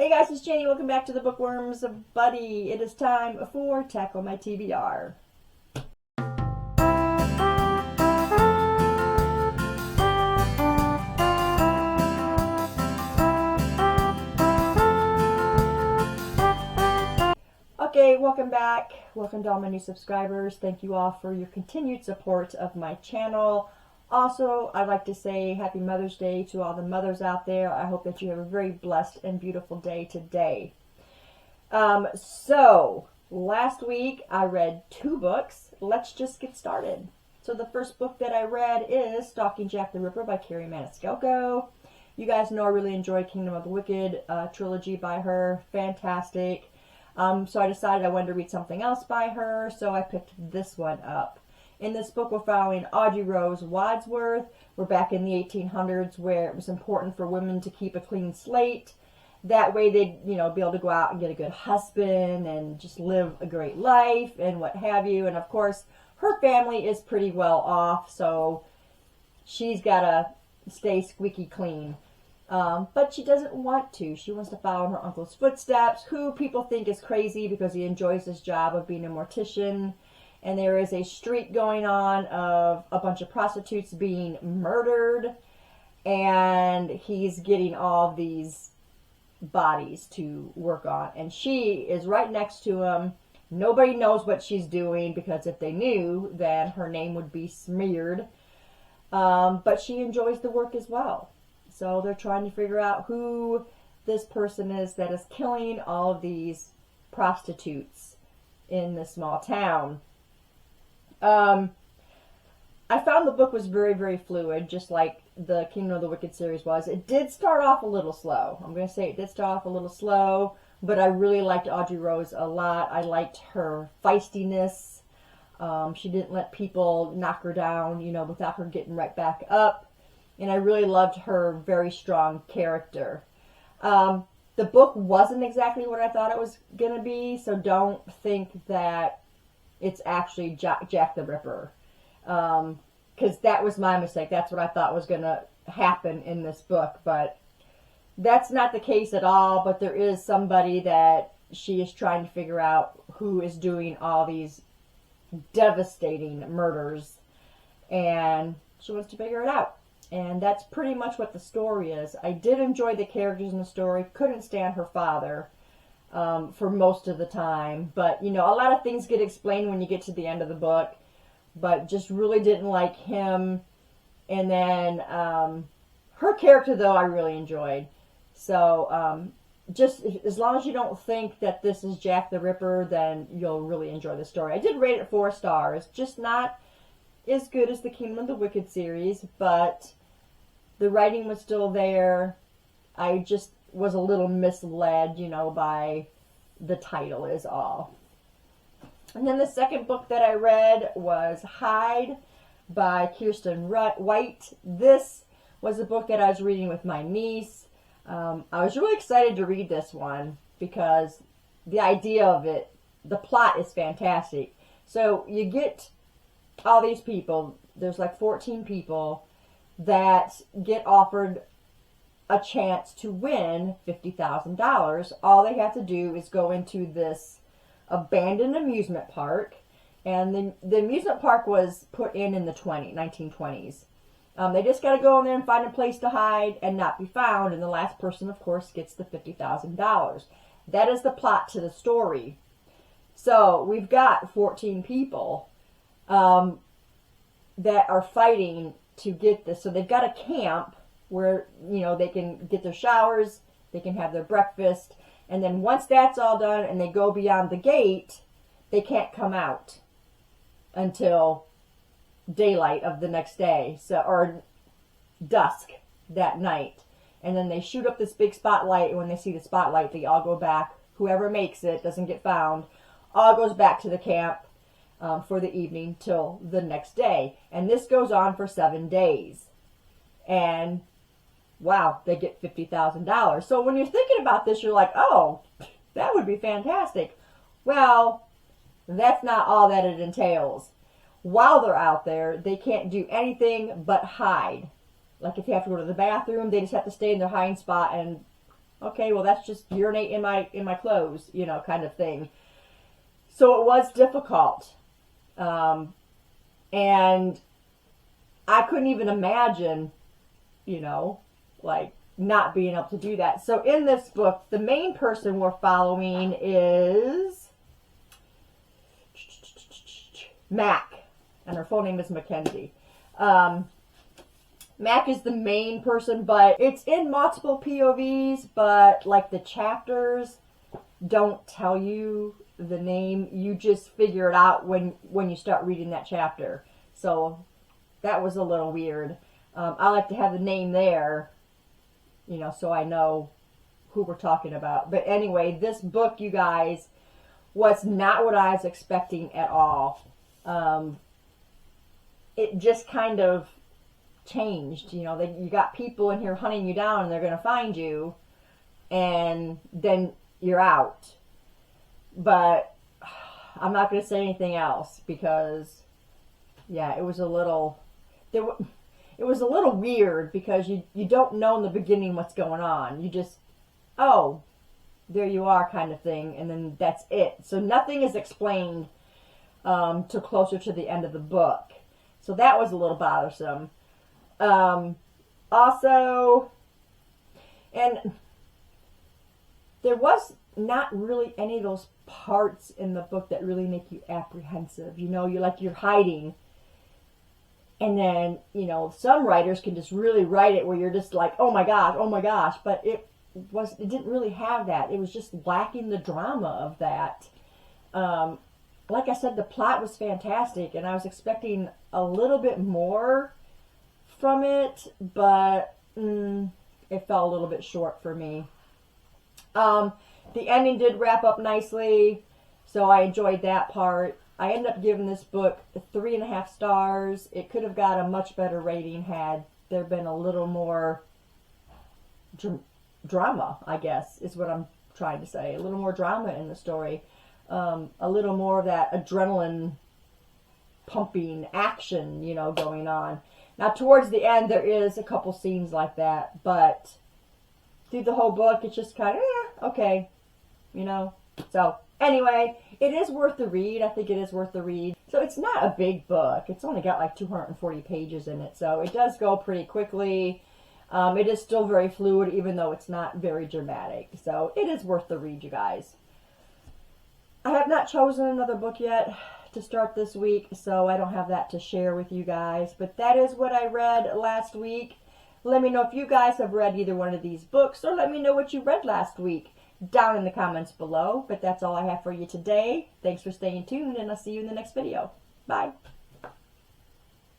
Hey guys, it's Jenny. Welcome back to the Bookworms Buddy. It is time for Tackle My TBR. Okay, welcome back. Welcome to all my new subscribers. Thank you all for your continued support of my channel. Also, I'd like to say Happy Mother's Day to all the mothers out there. I hope that you have a very blessed and beautiful day today. So, last week I read 2 books. Let's just get started. So the first book that I read is Stalking Jack the Ripper by Carrie Maniscalco. You guys know I really enjoyed Kingdom of the Wicked trilogy by her. Fantastic. So I decided I wanted to read something else by her, so I picked this one up. In this book, we're following Audrey Rose Wadsworth. We're back in the 1800s where it was important for women to keep a clean slate. That way they'd, be able to go out and get a good husband and just live a great life and what have you. And of course, her family is pretty well off, so she's got to stay squeaky clean. But she doesn't want to. She wants to follow in her uncle's footsteps, who people think is crazy because he enjoys his job of being a mortician. And there is a streak going on of a bunch of prostitutes being murdered. And he's getting all of these bodies to work on. And she is right next to him. Nobody knows what she's doing because if they knew, then her name would be smeared. But she enjoys the work as well. So they're trying to figure out who this person is that is killing all of these prostitutes in this small town. I found the book was very, very fluid, just like the Kingdom of the Wicked series was. It did start off a little slow. I'm going to say it did start off a little slow, but I really liked Audrey Rose a lot. I liked her feistiness. She didn't let people knock her down, without her getting right back up. And I really loved her very strong character. The book wasn't exactly what I thought it was going to be, so don't think that it's actually Jack the Ripper. Because that was my mistake. That's what I thought was going to happen in this book. But that's not the case at all. But there is somebody that she is trying to figure out who is doing all these devastating murders. And she wants to figure it out. And that's pretty much what the story is. I did enjoy the characters in the story. Couldn't stand her father for most of the time. But, a lot of things get explained when you get to the end of the book. But just really didn't like him. And then her character, though, I really enjoyed. So just as long as you don't think that this is Jack the Ripper, then you'll really enjoy the story. I did rate it 4 stars. Just not as good as the Kingdom of the Wicked series, but the writing was still there. I just was a little misled, by the title is all. And then the second book that I read was Hide by Kirsten White. This was a book that I was reading with my niece. I was really excited to read this one because the idea of it, the plot is fantastic. So you get all these people, there's like 14 people that get offered a chance to win $50,000. All they have to do is go into this abandoned amusement park, and the amusement park was put in the 1920s. They just got to go in there and find a place to hide and not be found, and the last person, of course, gets the $50,000. That is the plot to the story. So we've got 14 people that are fighting to get this. So they've got a camp where, they can get their showers, they can have their breakfast, and then once that's all done and they go beyond the gate, they can't come out until daylight of the next day, or dusk that night. And then they shoot up this big spotlight, and when they see the spotlight, they all go back. Whoever makes it, doesn't get found, all goes back to the camp for the evening till the next day. And this goes on for 7 days. And wow, they get $50,000. So when you're thinking about this, you're like, oh, that would be fantastic. Well, that's not all that it entails. While they're out there, they can't do anything but hide. Like if they have to go to the bathroom, they just have to stay in their hiding spot and Okay, well that's just urinate in my clothes, you know, kind of thing. So it was difficult. And I couldn't even imagine, you know, like not being able to do that. So in this book, the main person we're following is Mac, and her full name is Mackenzie. Mac is the main person, but it's in multiple POVs, but like the chapters don't tell you the name. You just figure it out when you start reading that chapter. So that was a little weird. I like to have the name there, you know, so I know who we're talking about. But anyway, this book, you guys, was not what I was expecting at all. It just kind of changed. You know, you got people in here hunting you down and they're going to find you, and then you're out. But I'm not going to say anything else because, yeah, it was a little, it was a little weird because you don't know in the beginning what's going on. You just, oh, there you are kind of thing, and then that's it. So nothing is explained till closer to the end of the book. So that was a little bothersome. Also, and there was not really any of those parts in the book that really make you apprehensive. You know, you're hiding. And then, you know, some writers can just really write it where you're just like, oh my gosh. But it didn't really have that. It was just lacking the drama of that. Like I said, the plot was fantastic, and I was expecting a little bit more from it, but it fell a little bit short for me. The ending did wrap up nicely, so I enjoyed that part. I ended up giving this book 3.5 stars. It could have got a much better rating had there been a little more drama, I guess, is what I'm trying to say. A little more drama in the story. A little more of that adrenaline pumping action, you know, going on. Now, towards the end, there is a couple scenes like that, but through the whole book, it's just kind of, okay, you know. So, anyway, it is worth the read. I think it is worth the read. So, it's not a big book. It's only got like 240 pages in it, so it does go pretty quickly. It is still very fluid, even though it's not very dramatic. So, it is worth the read, you guys. I have not chosen another book yet to start this week, so I don't have that to share with you guys. But that is what I read last week. Let me know if you guys have read either one of these books, or let me know what you read last week down in the comments below. But that's all I have for you today. Thanks for staying tuned, and I'll see you in the next video. Bye.